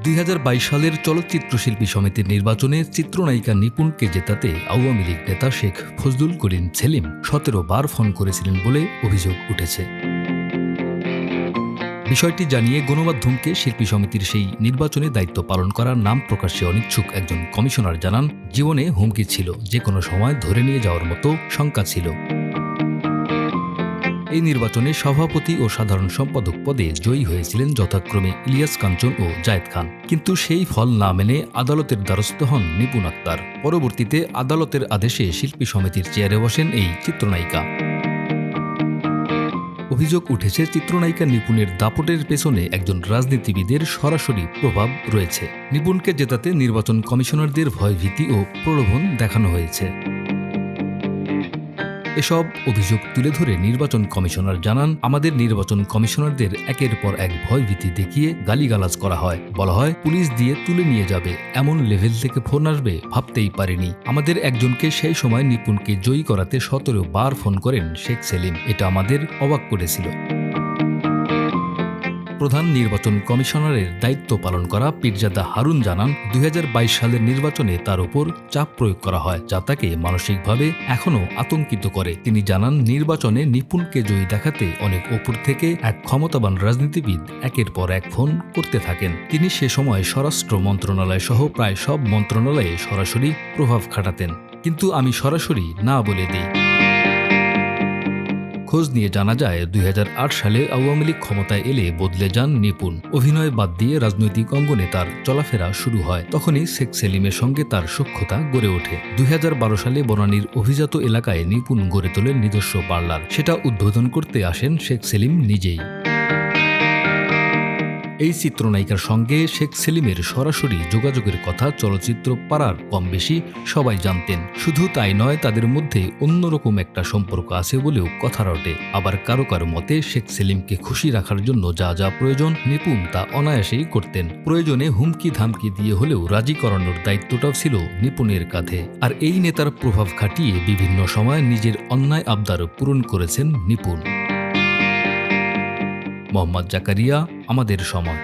2022 সালের চলচ্চিত্র শিল্পী সমিতির নির্বাচনে চিত্রনায়িকা নিপুণকে জেতাতে আওয়ামী লীগ নেতা শেখ ফজলুল করিম সেলিম 17 বার ফোন করেছিলেন বলে অভিযোগ উঠেছে। বিষয়টি জানিয়ে গণমাধ্যমকে শিল্পী সমিতির সেই নির্বাচনে দায়িত্ব পালন করার নাম প্রকাশ্যে অনিচ্ছুক একজন কমিশনার জানান, জীবনে হুমকি ছিল, যে কোনো সময় ধরে নিয়ে যাওয়ার মতো শঙ্কা ছিল। এই নির্বাচনে সভাপতি ও সাধারণ সম্পাদক পদে জয়ী হয়েছিলেন যথাক্রমে ইলিয়াস কাঞ্চন ও জায়েদ খান। কিন্তু সেই ফল না মেনে আদালতের দ্বারস্থ হন নিপুণ আক্তার। পরবর্তীতে আদালতের আদেশে শিল্পী সমিতির চেয়ারে বসেন এই চিত্রনায়িকা। অভিযোগ উঠেছে, চিত্রনায়িকা নিপুণের দাপটের পেছনে একজন রাজনীতিবিদের সরাসরি প্রভাব রয়েছে। নিপুণকে জেতাতে নির্বাচন কমিশনারদের ভয়ভীতি ও প্রলোভন দেখানো হয়েছে। এসব অভিযোগ তুলে ধরে নির্বাচন কমিশনার জানান, আমাদের নির্বাচন কমিশনারদের একের পর এক ভয়ভীতি দেখিয়ে গালিগালাজ করা হয়। বলা হয় পুলিশ দিয়ে তুলে নিয়ে যাবে, এমন লেভেল থেকে ফোন আসবে ভাবতেই পারিনি। আমাদের একজনকে সেই সময় নিপুণকে জয়ী করাতে 17 বার ফোন করেন শেখ সেলিম। এটা আমাদের অবাক করেছিল। প্রধান নির্বাচন কমিশনারের দায়িত্ব পালন করা পীরজাদা হারুন জানান, 2022 সালের নির্বাচনে তার উপর চাপ প্রয়োগ করা হয়, যা তাকে মানসিকভাবে এখনও আতঙ্কিত করে। তিনি জানান, নির্বাচনে নিপুণকে জয়ী দেখাতে অনেক ওপর থেকে এক ক্ষমতাবান রাজনীতিবিদ একের পর এক ফোন করতে থাকেন। তিনি সে সময় স্বরাষ্ট্র মন্ত্রণালয় সহ প্রায় সব মন্ত্রণালয়ে সরাসরি প্রভাব খাটাতেন, কিন্তু আমি সরাসরি না বলে দিই। খোঁজ নিয়ে জানা যায়, 2008 সালে আওয়ামী লীগ ক্ষমতায় এলে বদলে যান নিপুণ। অভিনয় বাদ দিয়ে রাজনৈতিক অঙ্গনে তার চলাফেরা শুরু হয়। তখনই শেখ সেলিমের সঙ্গে তার সখ্যতা গড়ে ওঠে। 2012 সালে বনানীর অভিজাত এলাকায় নিপুণ গড়ে তোলেন নিজস্ব পার্লার। সেটা উদ্বোধন করতে আসেন শেখ সেলিম নিজেই। এই চিত্রনায়িকার সঙ্গে শেখ সেলিমের সরাসরি যোগাযোগের কথা চলচ্চিত্র পাড়ার কম বেশি সবাই জানতেন। শুধু তাই নয়, তাদের মধ্যে অন্যরকম একটা সম্পর্ক আছে বলেও কথা রটে। আবার কারো কারো মতে শেখ সেলিমকে খুশি রাখার জন্য যা যা প্রয়োজন নিপুণ তা অনায়াসেই করতেন। প্রয়োজনে হুমকি ধামকি দিয়ে হলেও রাজি করানোর দায়িত্বটাও ছিল নিপুণের কাঁধে। আর এই নেতার প্রভাব খাটিয়ে বিভিন্ন সময় নিজের অন্যায় আবদার পূরণ করেছেন নিপুণ। মোহাম্মদ জাকারিয়া, আমাদের সময়।